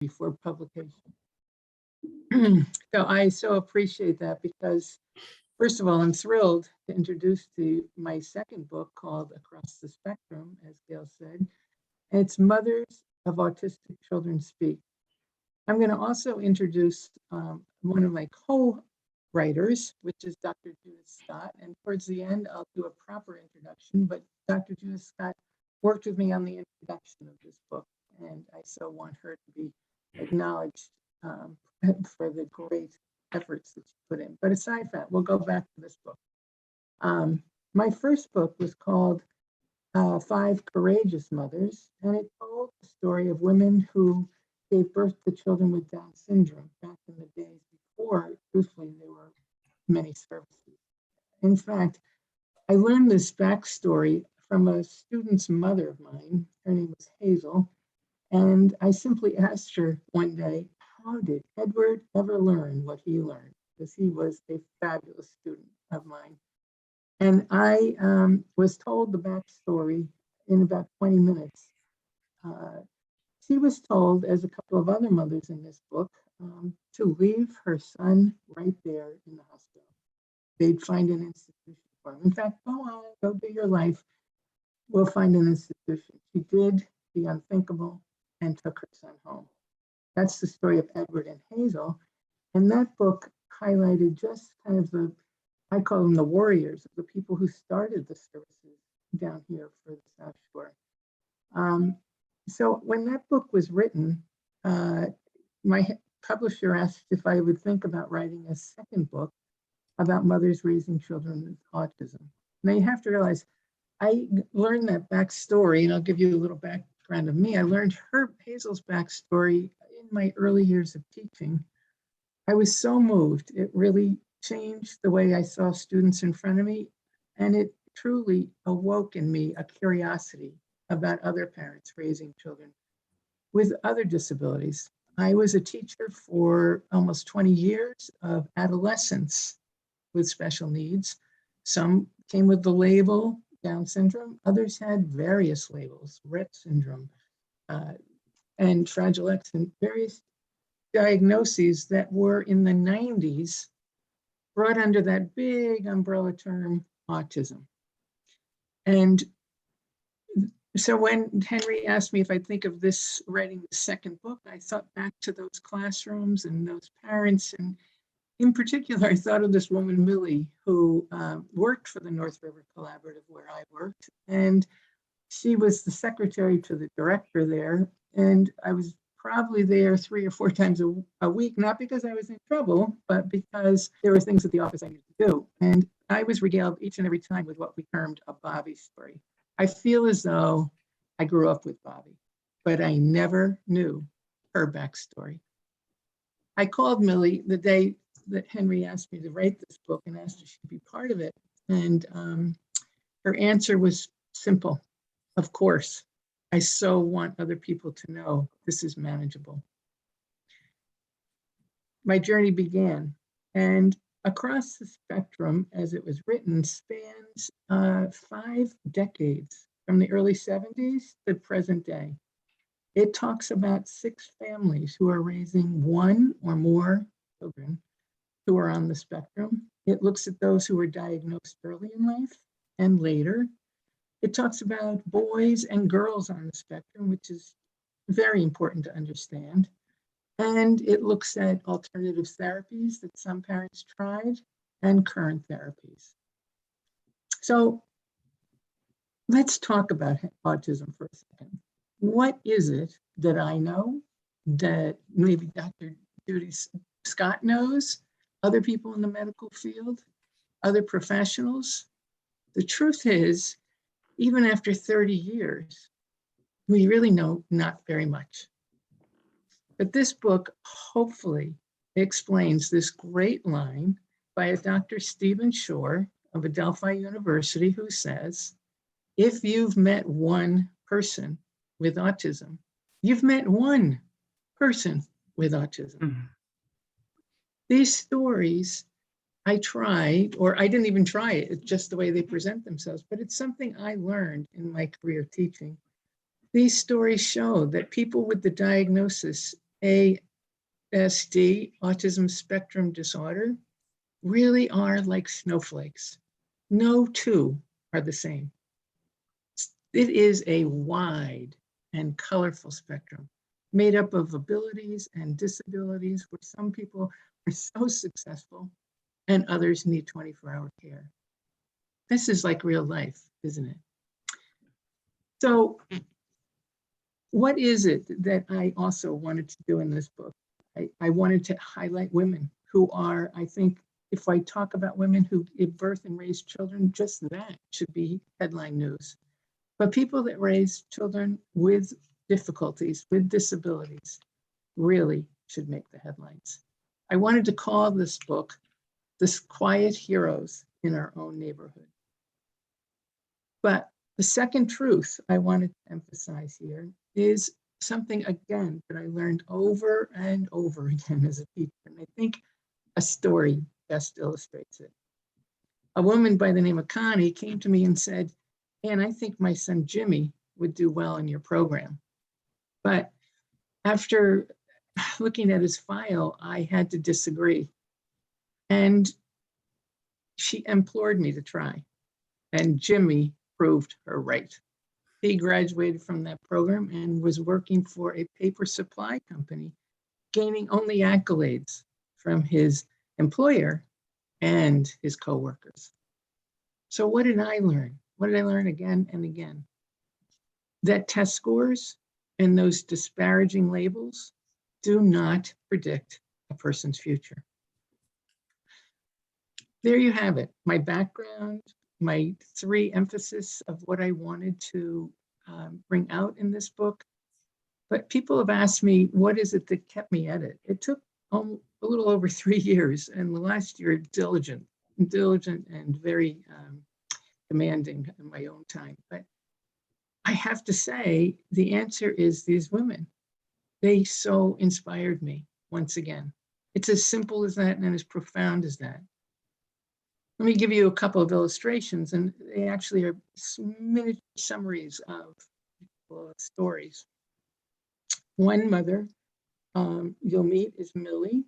before publication. So I so appreciate that because, first of all, I'm thrilled to introduce to you my second book called Across the Spectrum, as Gail said. And it's Mothers of Autistic Children Speak. I'm going to also introduce one of my co-writers, which is Dr. Judith Scott. And towards the end, I'll do a proper introduction, but Dr. Judith Scott worked with me on the introduction of this book, and I so want her to be acknowledged for the great efforts that she put in. But aside from that, we'll go back to this book. My first book was called Five Courageous Mothers, and it told the story of women who gave birth to children with Down syndrome back in the days before, truthfully, there were many services. In fact, I learned this backstory from a student's mother of mine. Her name was Hazel. And I simply asked her one day, how did Edward ever learn what he learned? Because he was a fabulous student of mine. And I was told the backstory in about 20 minutes. She was told, as a couple of other mothers in this book, to leave her son right there in the hospital. They'd find an institution for him. In fact, go on, go do your life. We'll find an institution. She did the unthinkable and took her son home. That's the story of Edward and Hazel. And that book highlighted just kind of I call them the warriors, the people who started the services down here for the South Shore. So when that book was written, my publisher asked if I would think about writing a second book about mothers raising children with autism. Now you have to realize, I learned that backstory, and I'll give you a little background of me. I learned Hazel's backstory in my early years of teaching. I was so moved. It really changed the way I saw students in front of me, and it truly awoke in me a curiosity about other parents raising children with other disabilities. I was a teacher for almost 20 years of adolescents with special needs. Some came with the label Down syndrome, others had various labels, Rett syndrome, and Fragile X, and various diagnoses that were in the 90s brought under that big umbrella term, autism. And so when Henry asked me if I'd think of this, writing the second book, I thought back to those classrooms and those parents. And in particular, I thought of this woman, Millie, who worked for the North River Collaborative where I worked. And she was the secretary to the director there. And I was probably there 3 or 4 times a week, not because I was in trouble, but because there were things at the office I needed to do. And I was regaled each and every time with what we termed a Bobby story. I feel as though I grew up with Bobby, but I never knew her backstory. I called Millie the day that Henry asked me to write this book and asked if she'd be part of it. And her answer was simple. Of course, I so want other people to know this is manageable. My journey began, and Across the Spectrum, as it was written, spans 5 decades from the early 70s to present day. It talks about 6 families who are raising 1 or more children who are on the spectrum. It looks at those who were diagnosed early in life and later. It talks about boys and girls on the spectrum, which is very important to understand. And it looks at alternative therapies that some parents tried and current therapies. So let's talk about autism for a second. What is it that I know that maybe Dr. Judy Scott knows, other people in the medical field, other professionals? The truth is, even after 30 years, we really know not very much. But this book hopefully explains this great line by a Dr. Stephen Shore of Adelphi University, who says, if you've met one person with autism, you've met one person with autism. Mm-hmm. These stories, I tried, or I didn't even try it, it's just the way they present themselves, but it's something I learned in my career teaching. These stories show that people with the diagnosis ASD, autism spectrum disorder, really are like snowflakes. No two are the same. It is a wide and colorful spectrum made up of abilities and disabilities, where some people are so successful and others need 24-hour care. This is like real life, isn't it? So what is it that I also wanted to do in this book? I wanted to highlight women who are, I think, if I talk about women who give birth and raise children, just that should be headline news. But people that raise children with difficulties, with disabilities, really should make the headlines. I wanted to call this book "The Quiet Heroes in Our Own Neighborhood." But the second truth I wanted to emphasize here is something, again, that I learned over and over again as a teacher. And I think a story best illustrates it. A woman by the name of Connie came to me and said, "Ann, I think my son Jimmy would do well in your program." But after looking at his file, I had to disagree. And she implored me to try. And Jimmy proved her right. He graduated from that program and was working for a paper supply company, gaining only accolades from his employer and his coworkers. So what did I learn? What did I learn again and again? That test scores and those disparaging labels do not predict a person's future. There you have it, my background, my three emphasis of what I wanted to bring out in this book. But people have asked me, what is it that kept me at it? It took a little over 3 years, and the last year, diligent and very demanding in my own time. But I have to say, the answer is these women. They so inspired me once again. It's as simple as that and as profound as that. Let me give you a couple of illustrations, and they actually are minute summaries of stories. One mother you'll meet is Millie.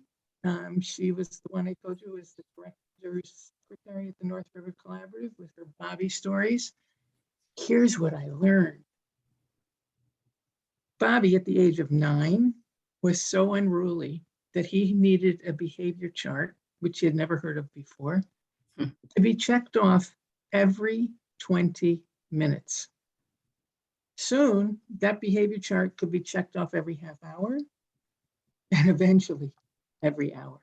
She was the one I told you was the director's secretary at the North River Collaborative with her Bobby stories. Here's what I learned. Bobby, at the age of 9, was so unruly that he needed a behavior chart, which he had never heard of before, to be checked off every 20 minutes. Soon, that behavior chart could be checked off every half hour and eventually every hour.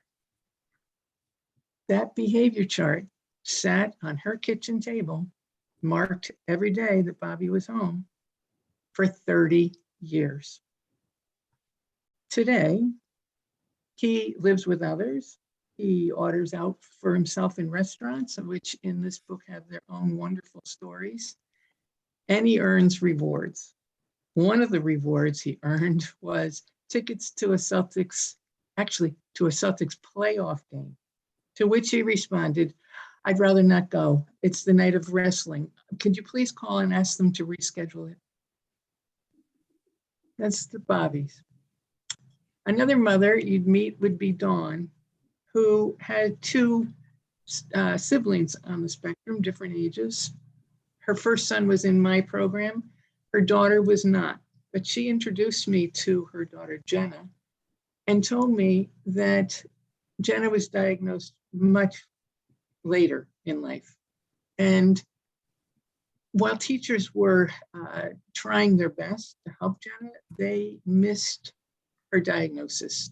That behavior chart sat on her kitchen table, marked every day that Bobby was home, for 30 years. Today, he lives with others. He orders out for himself in restaurants, which in this book have their own wonderful stories. And he earns rewards. One of the rewards he earned was tickets to a Celtics playoff game, to which he responded, "I'd rather not go. It's the night of wrestling. Could you please call and ask them to reschedule it?" That's the Bobbies. Another mother you'd meet would be Dawn, who had 2 siblings on the spectrum, different ages. Her first son was in my program. Her daughter was not, but she introduced me to her daughter, Jenna, and told me that Jenna was diagnosed much later in life. And while teachers were trying their best to help Jenna, they missed her diagnosis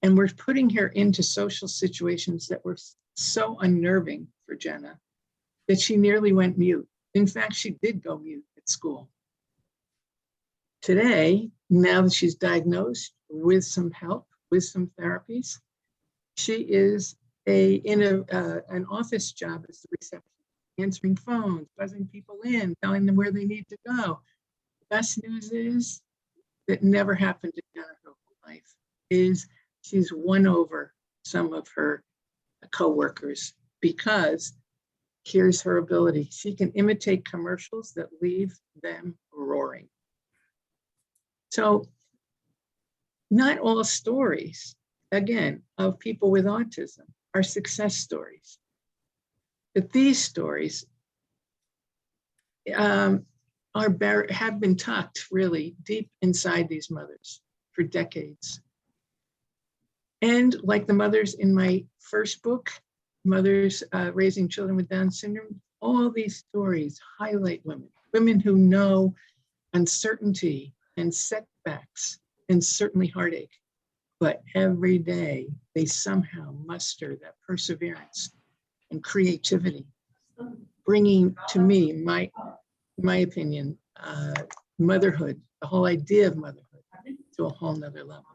and were putting her into social situations that were so unnerving for Jenna that she nearly went mute. In fact, she did go mute at school. Today, now that she's diagnosed with some help, with some therapies, she is in an office job as the receptionist, answering phones, buzzing people in, telling them where they need to go. The best news is that never happened in her whole life is she's won over some of her coworkers because here's her ability. She can imitate commercials that leave them roaring. So not all stories, again, of people with autism are success stories. But these stories have been tucked really deep inside these mothers for decades. And like the mothers in my first book, Mothers Raising Children with Down Syndrome, all these stories highlight women who know uncertainty and setbacks and certainly heartache, but every day they somehow muster that perseverance and creativity, bringing to me, my opinion, motherhood, the whole idea of motherhood to a whole nother level.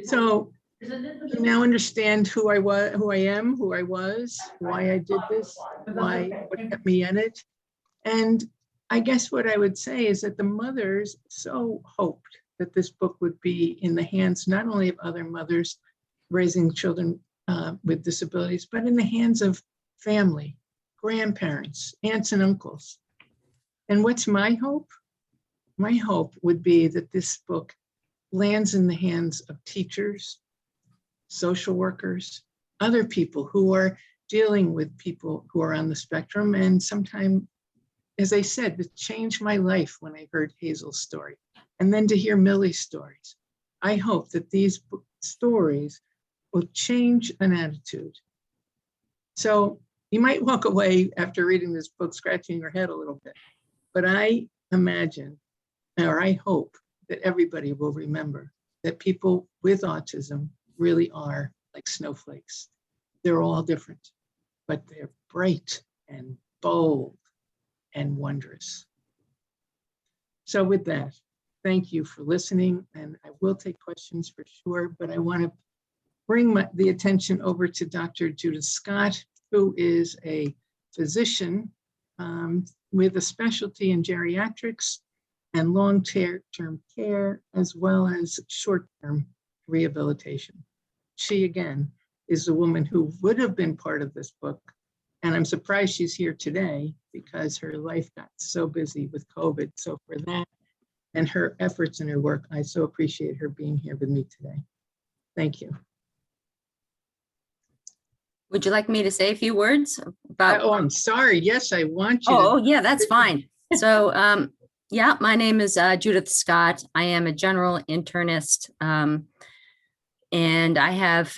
So you now understand who I am, who I was, why I did this, what kept me in it. And I guess what I would say is that the mothers so hoped that this book would be in the hands not only of other mothers raising children with disabilities, but in the hands of family, grandparents, aunts and uncles. And what's my hope? My hope would be that this book lands in the hands of teachers, social workers, other people who are dealing with people who are on the spectrum. And sometimes, as I said, it changed my life when I heard Hazel's story. And then to hear Millie's stories. I hope that these stories will change an attitude. So you might walk away after reading this book scratching your head a little bit, but I imagine, or I hope, that everybody will remember that people with autism really are like snowflakes. They're all different, but they're bright and bold and wondrous. So with that, thank you for listening, and I will take questions for sure, but I want to bring the attention over to Dr. Judith Scott, who is a physician with a specialty in geriatrics and long-term care, as well as short-term rehabilitation. She, again, is the woman who would have been part of this book, and I'm surprised she's here today because her life got so busy with COVID. So for that and her efforts and her work, I so appreciate her being here with me today. Thank you. Would you like me to say a few words about? Oh, I'm sorry. Yes, I want you. Oh, yeah, that's fine. So, yeah, my name is Judith Scott. I am a general internist, and I have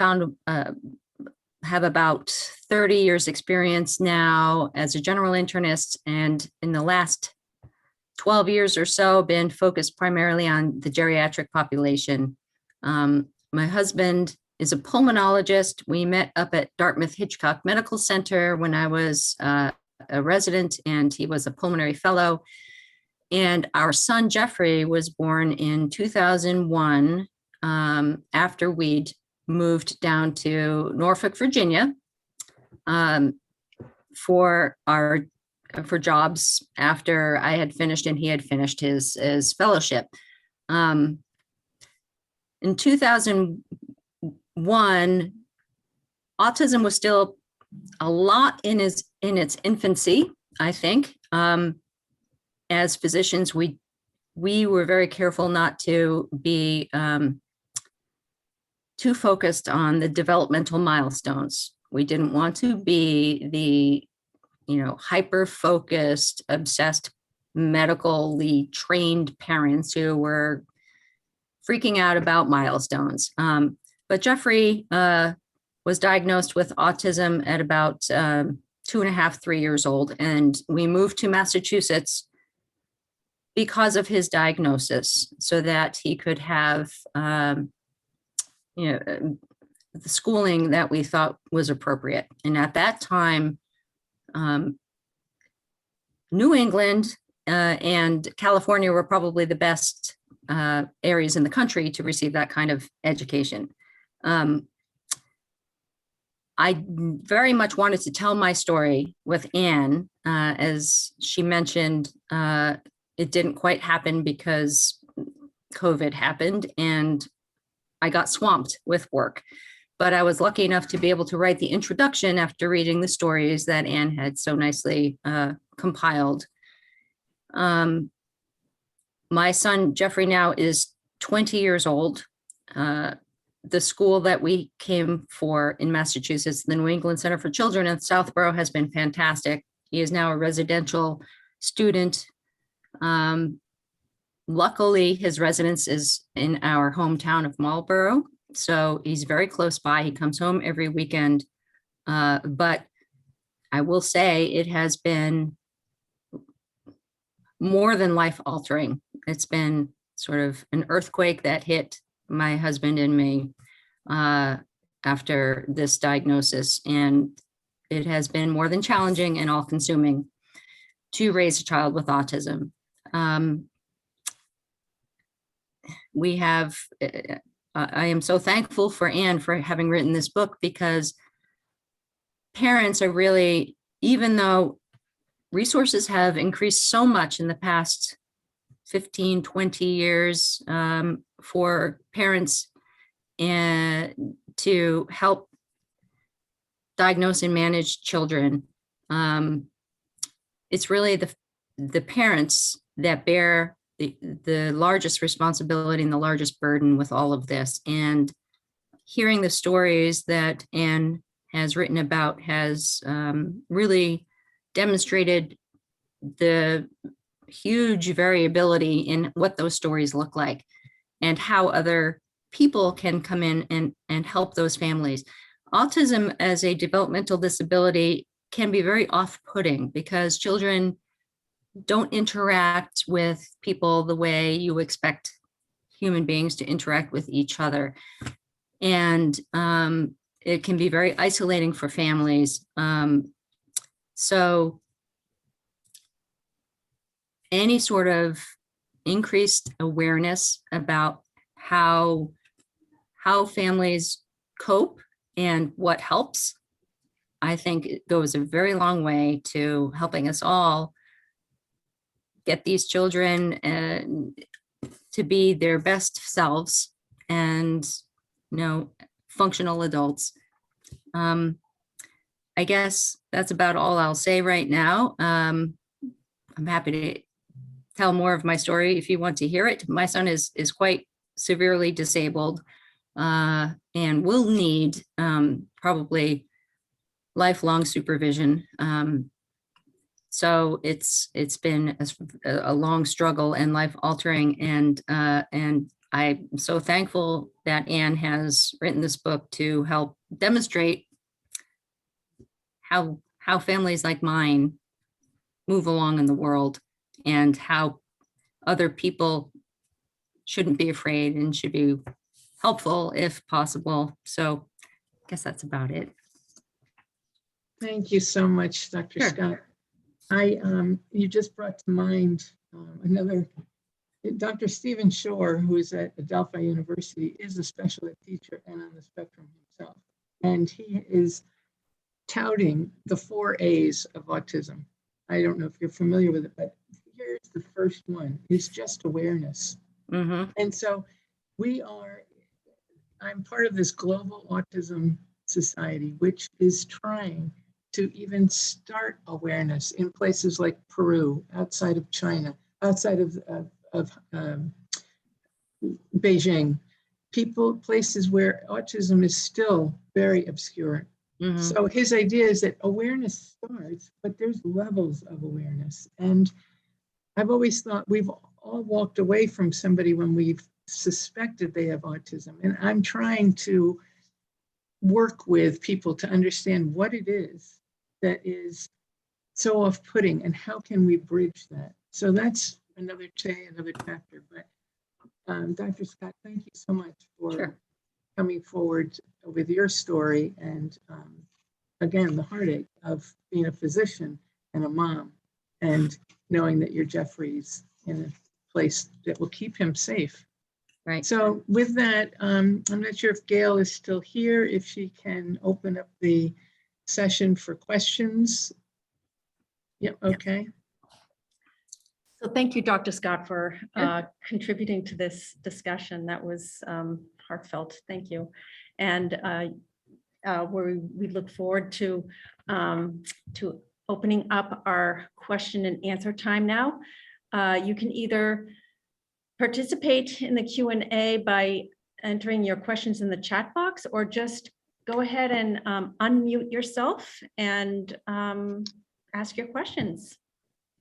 about 30 years experience now as a general internist, and in the last 12 years or so been focused primarily on the geriatric population. My husband is a pulmonologist. We met up at Dartmouth Hitchcock Medical Center when I was a resident, and he was a pulmonary fellow. And our son Jeffrey was born in 2001, after we'd moved down to Norfolk, Virginia, for jobs after I had finished and he had finished his fellowship. In 2001, autism was still a lot in its infancy, I think. As physicians, we were very careful not to be too focused on the developmental milestones. We didn't want to be the, hyper-focused, obsessed, medically trained parents who were freaking out about milestones. But Jeffrey was diagnosed with autism at about 2.5, 3 years old, and we moved to Massachusetts because of his diagnosis, so that he could have the schooling that we thought was appropriate. And at that time, New England and California were probably the best areas in the country to receive that kind of education. I very much wanted to tell my story with Anne. As she mentioned, it didn't quite happen because COVID happened and I got swamped with work. But I was lucky enough to be able to write the introduction after reading the stories that Anne had so nicely compiled. My son, Jeffrey, now is 20 years old. The school that we came for in Massachusetts, the New England Center for Children in Southborough, has been fantastic. He is now a residential student. Luckily, his residence is in our hometown of Marlborough, so he's very close by. He comes home every weekend. But I will say it has been more than life altering. It's been sort of an earthquake that hit my husband and me after this diagnosis. And it has been more than challenging and all consuming to raise a child with autism. We have, I am so thankful for Anne for having written this book, because parents are really, even though resources have increased so much in the past 15, 20 years for parents and to help diagnose and manage children, it's really the parents that bear the largest responsibility and the largest burden with all of this. And hearing the stories that Anne has written about has really demonstrated the huge variability in what those stories look like and how other people can come in and help those families. Autism as a developmental disability can be very off-putting because children don't interact with people the way you expect human beings to interact with each other. And it can be very isolating for families. So any sort of increased awareness about how families cope and what helps, I think it goes a very long way to helping us all get these children to be their best selves and, functional adults. I guess that's about all I'll say right now. I'm happy to tell more of my story if you want to hear it. My son is quite severely disabled and will need probably lifelong supervision. So it's been a long struggle and life altering, and I'm so thankful that Anne has written this book to help demonstrate how families like mine move along in the world and how other people shouldn't be afraid and should be helpful if possible. So I guess that's about it. Thank you so much, Dr. Sure. Scott. You just brought to mind another, Dr. Stephen Shore, who is at Adelphi University, is a special ed teacher and on the spectrum himself. And he is touting the 4 A's of autism. I don't know if you're familiar with it, but here's the first one, is just awareness. Mm-hmm. And so I'm part of this global autism society, which is trying to even start awareness in places like Peru, outside of China, outside of Beijing, places where autism is still very obscure. Mm-hmm. So his idea is that awareness starts, but there's levels of awareness. And I've always thought we've all walked away from somebody when we've suspected they have autism. And I'm trying to work with people to understand what it is that is so off-putting and how can we bridge that. So that's another chapter. But Dr. Scott, thank you so much for coming forward with your story. And again, the heartache of being a physician and a mom and knowing that your Jeffrey's in a place that will keep him safe. Right. So with that, I'm not sure if Gail is still here, if she can open up the session for questions. Yep, okay. So thank you, Dr. Scott, for contributing to this discussion. That was heartfelt. Thank you. And we look forward to opening up our question and answer time now. You can either participate in the Q&A by entering your questions in the chat box, or just go ahead and unmute yourself and ask your questions.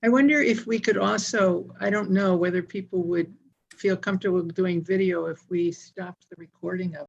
I wonder if we could also, I don't know whether people would feel comfortable doing video if we stopped the recording of